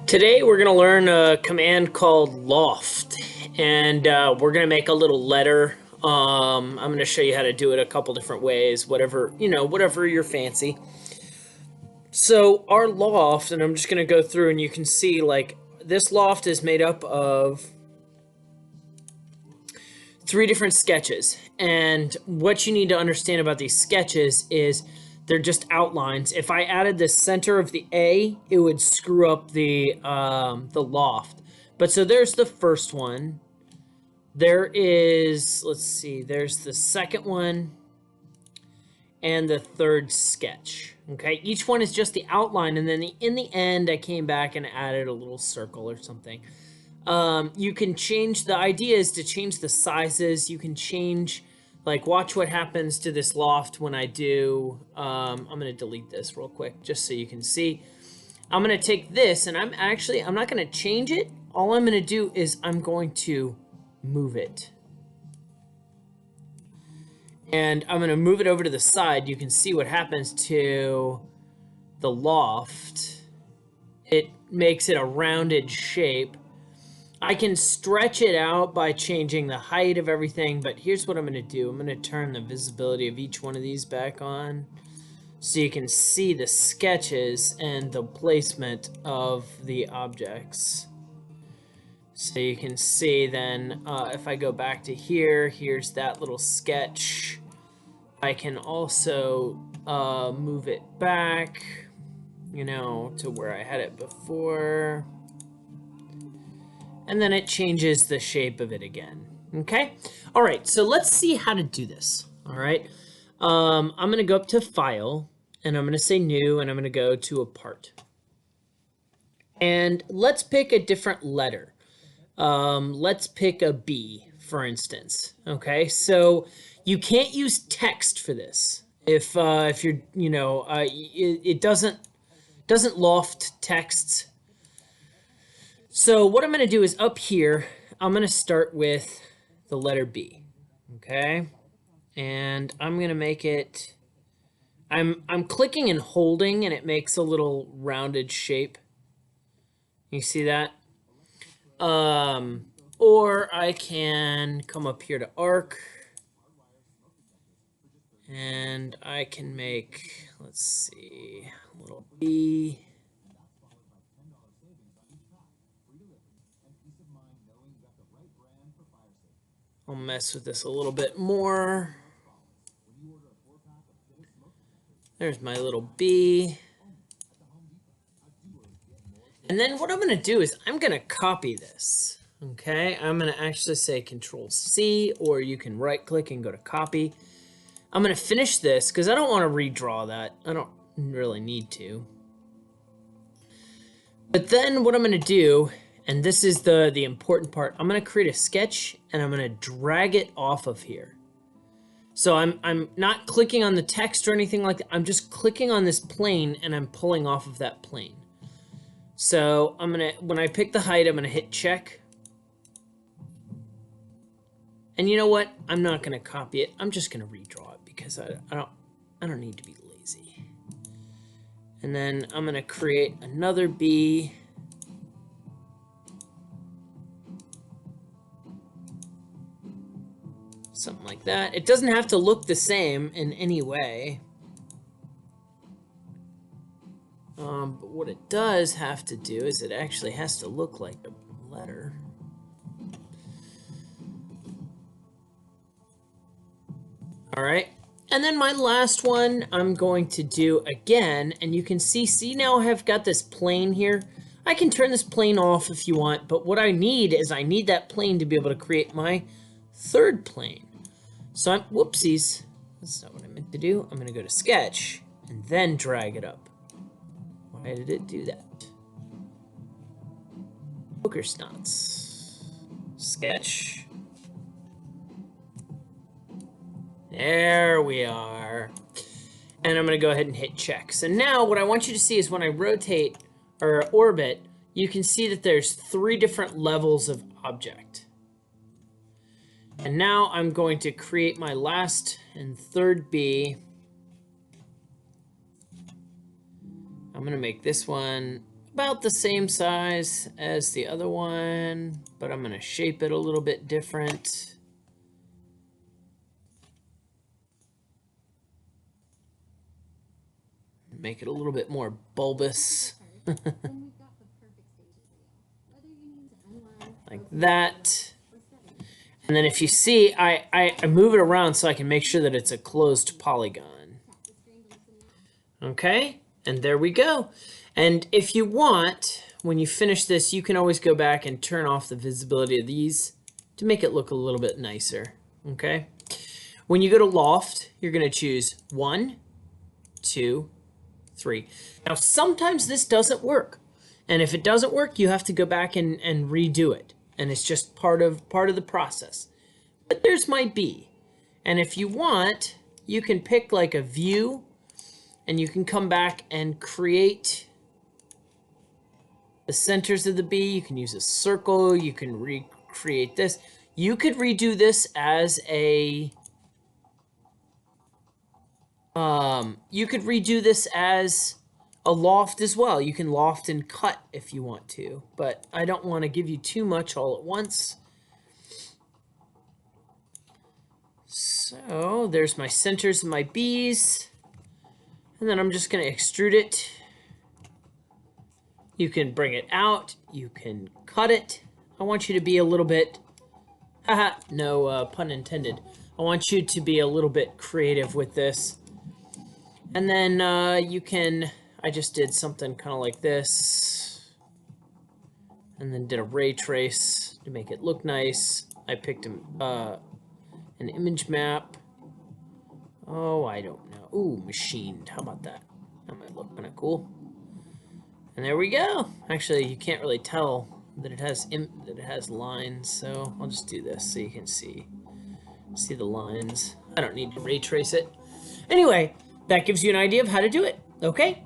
Today we're going to learn a command called Loft, and we're going to make a little letter. I'm going to show you how to do it a couple different ways, whatever your fancy. So our loft, and I'm just going to go through, and you can see like this loft is made up of 3 different sketches, and what you need to understand about these sketches is they're just outlines. If I added the center of the A, it would screw up the loft. But so there's the first one. There is, let's see, there's the second one and the third sketch. Okay, each one is just the outline, and then in the end, I came back and added a little circle or something. You can change, the idea is to change the sizes. You can change, like, watch what happens to this loft when I do, I'm going to delete this real quick just so you can see. I'm going to take this, and I'm not going to change it. All I'm going to do is I'm going to move it. And I'm going to move it over to the side. You can see what happens to the loft. It makes it a rounded shape. I can stretch it out by changing the height of everything, but here's what I'm going to do. I'm going to turn the visibility of each one of these back on so you can see the sketches and the placement of the objects. So you can see then, if I go back to here, here's that little sketch. I can also move it back, to where I had it before. And then it changes the shape of it again. Okay? All right, so let's see how to do this. All right? I'm going to go up to File, and I'm going to say New, and I'm going to go to Apart. And let's pick a different letter. Let's pick a B, for instance. Okay, so you can't use text for this. If you're, it doesn't loft texts. So what I'm going to do is up here, I'm going to start with the letter B, okay? And I'm going to make it, I'm clicking and holding, and it makes a little rounded shape. You see that? Or I can come up here to Arc, and I can make, let's see, a little B. I'll mess with this a little bit more. There's my little B. And then what I'm going to do is I'm going to copy this. Okay, I'm going to actually say Control C, or you can right click and go to copy. I'm going to finish this because I don't want to redraw that. I don't really need to. But then what I'm going to do, and this is the important part, I'm going to create a sketch and I'm going to drag it off of here. So I'm not clicking on the text or anything like that. I'm just clicking on this plane and I'm pulling off of that plane. So I'm going to, when I pick the height, I'm going to hit check. And you know what? I'm not going to copy it. I'm just going to redraw it because I don't need to be lazy. And then I'm going to create another B. Something like that. It doesn't have to look the same in any way. But what it does have to do is it actually has to look like a letter. All right. And then my last one I'm going to do again, and you can see now I have got this plane here. I can turn this plane off if you want, but what I need is I need that plane to be able to create my third plane. So whoopsies, that's not what I meant to do. I'm going to go to Sketch and then drag it up. Why did it do that? Poker snots. Sketch. There we are. And I'm going to go ahead and hit check. So now what I want you to see is when I rotate or orbit, you can see that there's 3 different levels of object. And now I'm going to create my last and third B. I'm going to make this one about the same size as the other one, but I'm gonna shape it a little bit different. Make it a little bit more bulbous. Like that. And then if you see, I move it around so I can make sure that it's a closed polygon. Okay, and there we go. And if you want, when you finish this, you can always go back and turn off the visibility of these to make it look a little bit nicer, okay? When you go to Loft, you're gonna choose 1, 2, 3. Now, sometimes this doesn't work. And if it doesn't work, you have to go back and redo it. And it's just part of the process. But there's my B. And if you want, you can pick like a view and you can come back and create the centers of the B. You can use a circle, you can recreate this. You could redo this as a loft as well. You can loft and cut if you want to, but I don't want to give you too much all at once. So there's my centers and my B's. And then I'm just going to extrude it. You can bring it out. You can cut it. I want you to be a little bit, haha, no pun intended. I want you to be a little bit creative with this. And then you can, I just did something kind of like this. And then did a ray trace to make it look nice. I picked an image map. Oh, I don't know. Ooh, machined. How about that? That might look kind of cool. And there we go. Actually, you can't really tell that it has lines, so I'll just do this so you can see the lines. I don't need to ray trace it. Anyway, that gives you an idea of how to do it. Okay?